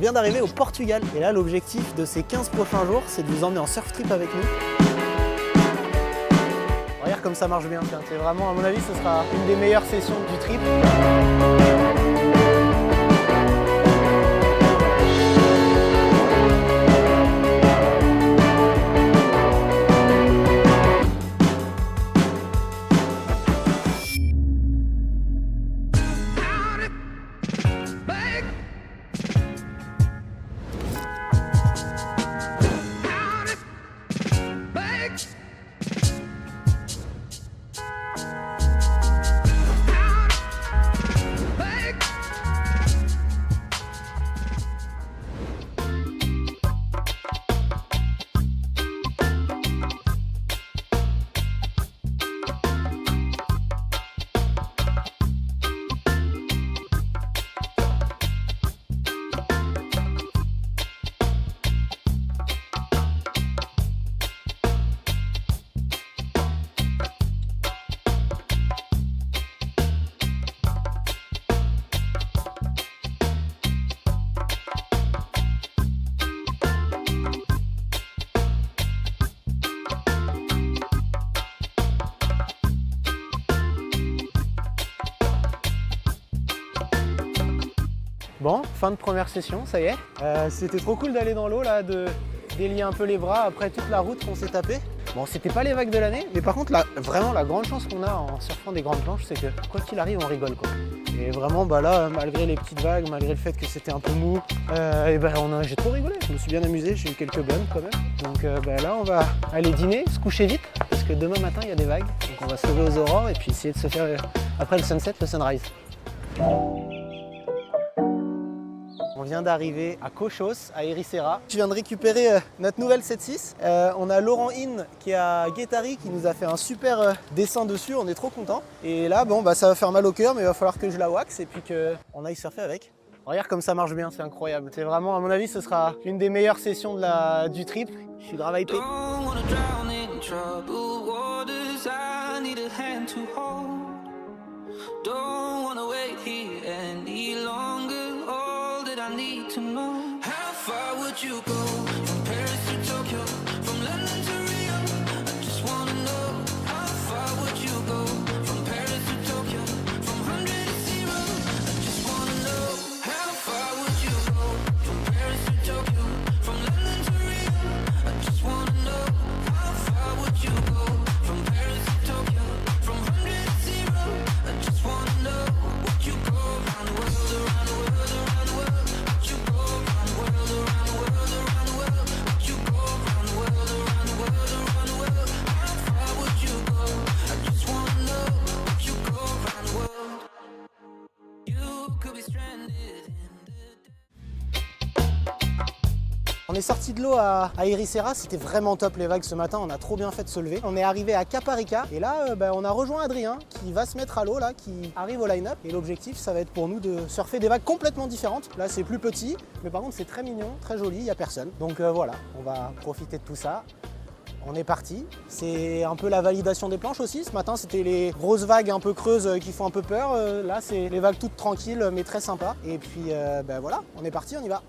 vient d'arriver au Portugal et là l'objectif de ces 15 prochains jours c'est de vous emmener en surf trip avec nous. Regarde comme ça marche bien, c'est vraiment à mon avis ce sera une des meilleures sessions du trip. Bon, fin de première session, ça y est. C'était trop cool d'aller dans l'eau là, de délier un peu les bras après toute la route qu'on s'est tapé. Bon, c'était pas les vagues de l'année, mais par contre, vraiment la grande chance qu'on a en surfant des grandes planches, c'est que quoi qu'il arrive, on rigole quoi. Et vraiment, bah là, malgré les petites vagues, malgré le fait que c'était un peu mou, j'ai trop rigolé. Je me suis bien amusé, j'ai eu quelques blagues quand même. Donc là, on va aller dîner, se coucher vite, parce que demain matin, il y a des vagues. Donc on va se lever aux aurores et puis essayer de se faire après le sunset, le sunrise. On vient d'arriver à Cochos, à Ericeira. Je viens de récupérer notre nouvelle 7.6. On a Laurent In qui est à Guétari qui nous a fait un super dessin dessus, on est trop contents. Et là, bon, ça va faire mal au cœur, mais il va falloir que je la wax et puis qu'on aille surfer avec. Regarde comme ça marche bien, c'est incroyable. C'est vraiment, à mon avis, ce sera une des meilleures sessions du trip. Je suis grave hypé. Need to know how far would you go from Paris to Tokyo, from London to Rio. I just wanna know how far would you go from Paris to Tokyo, from 100 to 0. I just wanna know how far would you go from Paris to Tokyo, from London to Rio. I just wanna know how far would you go from Paris to Tokyo, from 100 to 0. I just wanna know would you go around the world, around the world, around the world. On est sorti de l'eau à Ericeira, c'était vraiment top les vagues ce matin, on a trop bien fait de se lever. On est arrivé à Caparica et là on a rejoint Adrien qui va se mettre à l'eau là, qui arrive au line-up. Et l'objectif ça va être pour nous de surfer des vagues complètement différentes. Là c'est plus petit, mais par contre c'est très mignon, très joli, il n'y a personne. Donc voilà, on va profiter de tout ça. On est parti, c'est un peu la validation des planches aussi. Ce matin c'était les grosses vagues un peu creuses qui font un peu peur. Là c'est les vagues toutes tranquilles mais très sympas. Et puis voilà, on est parti, on y va.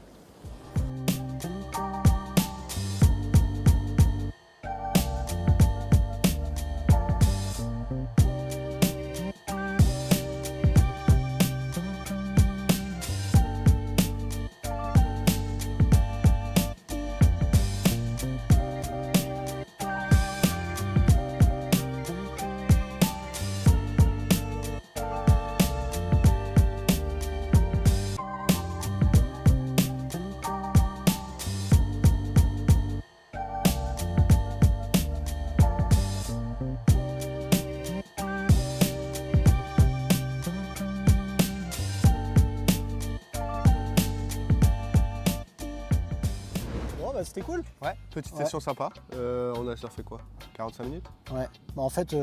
C'était cool. Ouais, petite session sympa. On a surfé quoi, 45 minutes? Ouais, en fait,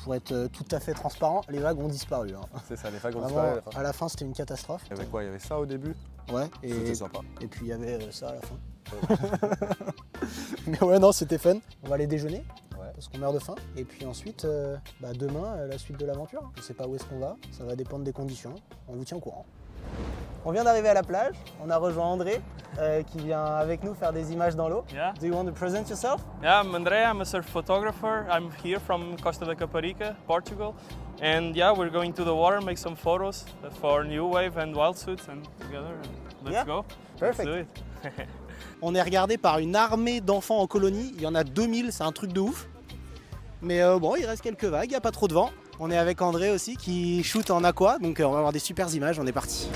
pour être tout à fait transparent, les vagues ont disparu. Hein. C'est ça, les vagues ont Vraiment, disparu à la fin, c'était une catastrophe. Il y avait quoi? Il y avait ça au début? Ouais, c'était sympa. Et puis il y avait ça à la fin. Mais ouais, non, c'était fun. On va aller déjeuner. Parce qu'on meurt de faim. Et puis ensuite, demain, la suite de l'aventure. Je sais pas où est-ce qu'on va. Ça va dépendre des conditions. On vous tient au courant. On vient d'arriver à la plage, on a rejoint André qui vient avec nous faire des images dans l'eau. Yeah. Do you want to present yourself? Yeah, I'm Andrea. I'm a surf photographer. I'm here from Costa da Caparica, Portugal. And yeah, we're going to the water, make some photos for New Wave and Wildsuits and together. Let's Yeah. go. Perfect. Let's do it. On est regardé par une armée d'enfants en colonie, il y en a 2000, c'est un truc de ouf. Mais bon, il reste quelques vagues, il n'y a pas trop de vent. On est avec André aussi qui shoot en aqua, donc on va avoir des super images, on est parti.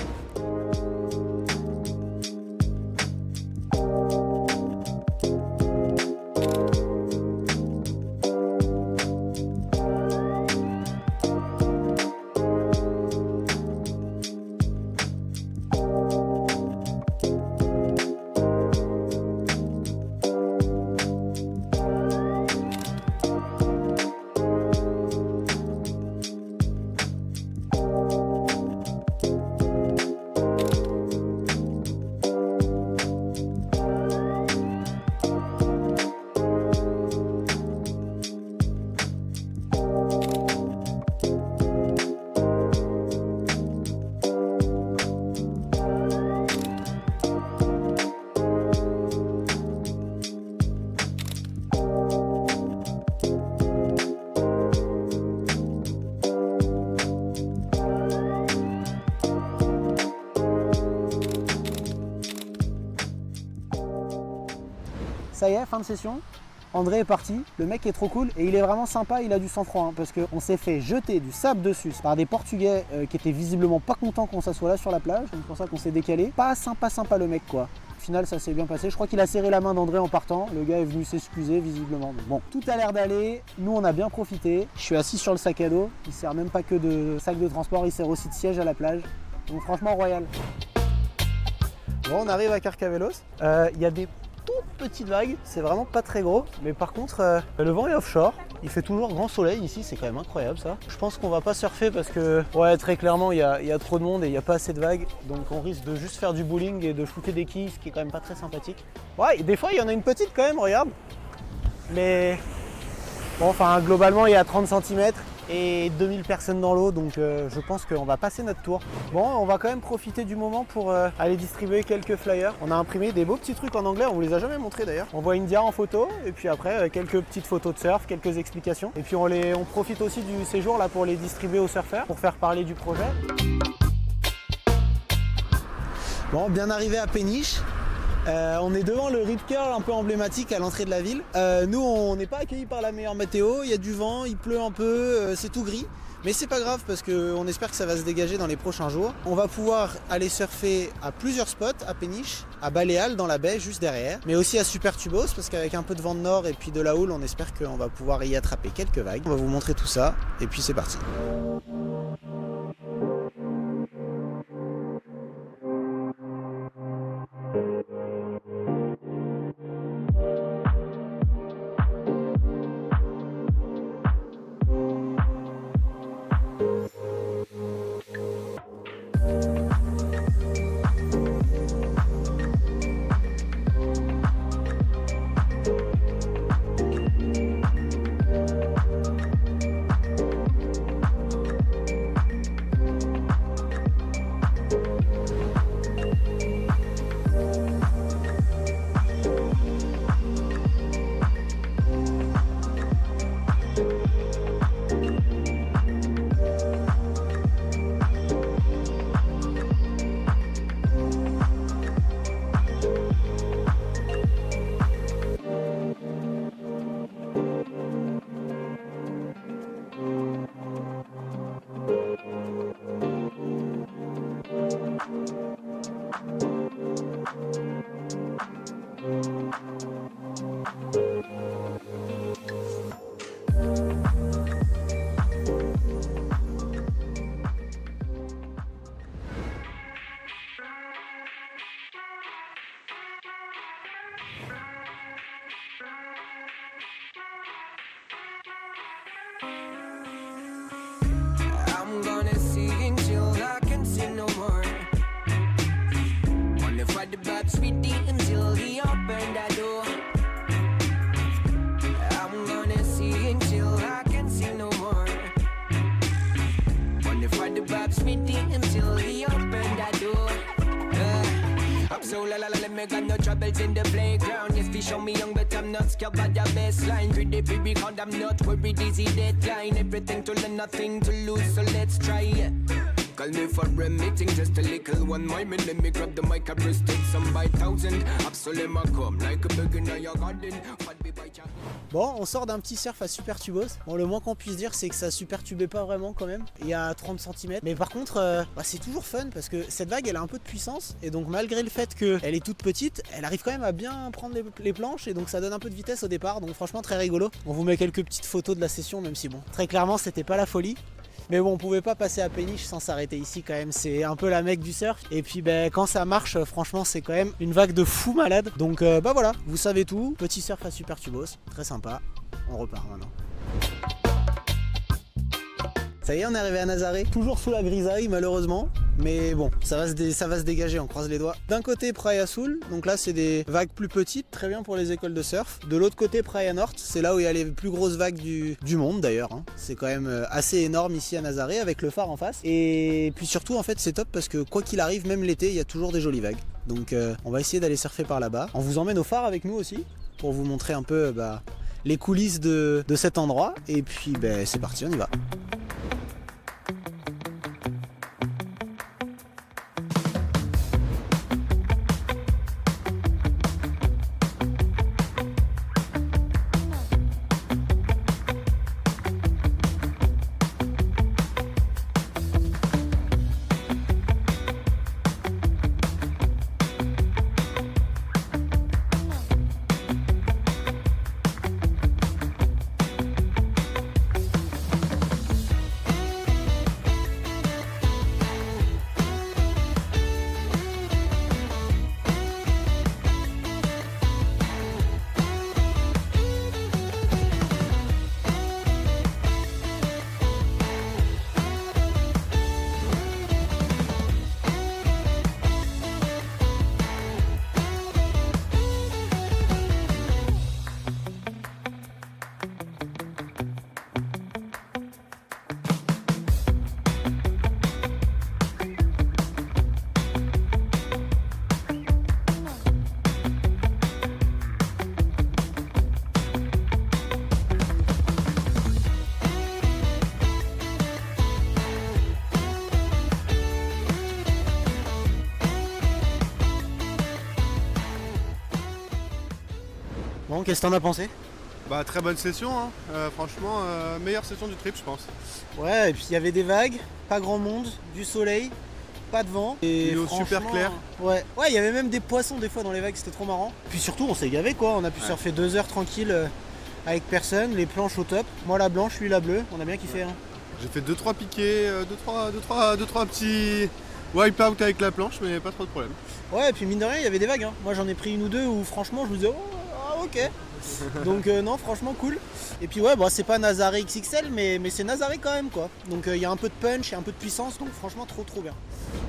Ça y est, fin de session. André est parti, le mec est trop cool et il est vraiment sympa, il a du sang-froid hein, parce qu'on s'est fait jeter du sable dessus par des Portugais qui étaient visiblement pas contents qu'on s'assoie là sur la plage, donc c'est pour ça qu'on s'est décalé. Pas sympa le mec quoi. Au final ça s'est bien passé, je crois qu'il a serré la main d'André en partant, le gars est venu s'excuser visiblement. Donc, bon, tout a l'air d'aller, nous on a bien profité, je suis assis sur le sac à dos, il sert même pas que de sac de transport, il sert aussi de siège à la plage, donc franchement royal. Bon, on arrive à Carcavelos, il y a des toutes petites vagues, c'est vraiment pas très gros, mais par contre le vent est offshore, il fait toujours grand soleil ici, c'est quand même incroyable ça. Je pense qu'on va pas surfer parce que ouais très clairement il y a trop de monde et il n'y a pas assez de vagues, donc on risque de juste faire du bowling et de shooter des quilles, ce qui est quand même pas très sympathique. Ouais, des fois il y en a une petite quand même, regarde, mais bon enfin globalement il y a 30 cm et 2000 personnes dans l'eau, donc je pense qu'on va passer notre tour. Bon, on va quand même profiter du moment pour aller distribuer quelques flyers. On a imprimé des beaux petits trucs en anglais, on vous les a jamais montrés d'ailleurs. On voit India en photo, et puis après quelques petites photos de surf, quelques explications. Et puis on profite aussi du séjour là pour les distribuer aux surfeurs, pour faire parler du projet. Bon, bien arrivé à Péniche. On est devant le Rip Curl un peu emblématique à l'entrée de la ville. Nous on n'est pas accueillis par la meilleure météo, il y a du vent, il pleut un peu, c'est tout gris. Mais c'est pas grave parce qu'on espère que ça va se dégager dans les prochains jours. On va pouvoir aller surfer à plusieurs spots à Péniche, à Baléal dans la baie juste derrière, mais aussi à Super Tubos parce qu'avec un peu de vent de nord et puis de la houle, on espère qu'on va pouvoir y attraper quelques vagues. On va vous montrer tout ça et puis c'est parti. I'm gonna sing till I can sing no more. Wanna fight the bad sweetie until he open that door. I'm gonna sing till I can sing no more. Wanna fight the bad sweetie until he open that door. So la la la, let me got no troubles in the playground. Yes, we show me young, but I'm not scared by the baseline. Pretty free because I'm not worried, easy deadline. Everything to learn, nothing to lose, so let's try it. Call me for a meeting, just a little one moment. Let me grab the mic, I press take some by thousand. Absolutely come like a beginner, your garden. Bon, on sort d'un petit surf à super tubos. Bon, le moins qu'on puisse dire, c'est que ça super tubait pas vraiment quand même. Il y a 30 cm. Mais par contre, c'est toujours fun parce que cette vague, elle a un peu de puissance. Et donc, malgré le fait qu'elle est toute petite, elle arrive quand même à bien prendre les planches. Et donc, ça donne un peu de vitesse au départ. Donc, franchement, très rigolo. On vous met quelques petites photos de la session, même si bon, très clairement, c'était pas la folie. Mais bon, on pouvait pas passer à Péniche sans s'arrêter ici quand même, c'est un peu la mecque du surf. Et puis quand ça marche, franchement c'est quand même une vague de fou malade. Donc voilà, vous savez tout, petit surf à super tubos, très sympa, on repart maintenant. Ça y est, on est arrivé à Nazaré, toujours sous la grisaille malheureusement, mais bon, ça va se dégager, on croise les doigts. D'un côté Praia Sul, donc là c'est des vagues plus petites, très bien pour les écoles de surf. De l'autre côté Praia Nord, c'est là où il y a les plus grosses vagues du monde d'ailleurs. Hein. C'est quand même assez énorme ici à Nazaré avec le phare en face. Et puis surtout en fait c'est top parce que quoi qu'il arrive, même l'été, il y a toujours des jolies vagues. Donc on va essayer d'aller surfer par là-bas. On vous emmène au phare avec nous aussi pour vous montrer un peu les coulisses de cet endroit. Et puis c'est parti, on y va. Bon, qu'est-ce que t'en as pensé? Bah très bonne session, hein. Franchement meilleure session du trip je pense. Ouais, et puis il y avait des vagues, pas grand monde, du soleil, pas de vent. Et L'eau super claire. Ouais, il y avait même des poissons des fois dans les vagues, c'était trop marrant. Puis surtout on s'est gavé quoi, on a pu surfer 2 heures tranquille avec personne, les planches au top. Moi la blanche, lui la bleue, on a bien kiffé. Hein. J'ai fait 2-3 piquets, 2-3 petits wipe out avec la planche mais pas trop de problème. Ouais, et puis mine de rien il y avait des vagues. Hein. Moi j'en ai pris une ou deux où franchement je me disais ok. Donc non, franchement cool. Et puis ouais, c'est pas Nazaré XXL mais c'est Nazaré quand même quoi. Donc il y a un peu de punch et un peu de puissance, donc franchement trop bien.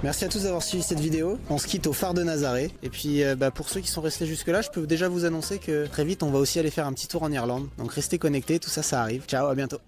Merci à tous d'avoir suivi cette vidéo. On se quitte au phare de Nazaré. Et puis pour ceux qui sont restés jusque là, je peux déjà vous annoncer que très vite on va aussi aller faire un petit tour en Irlande. Donc restez connectés, tout ça arrive. Ciao, à bientôt.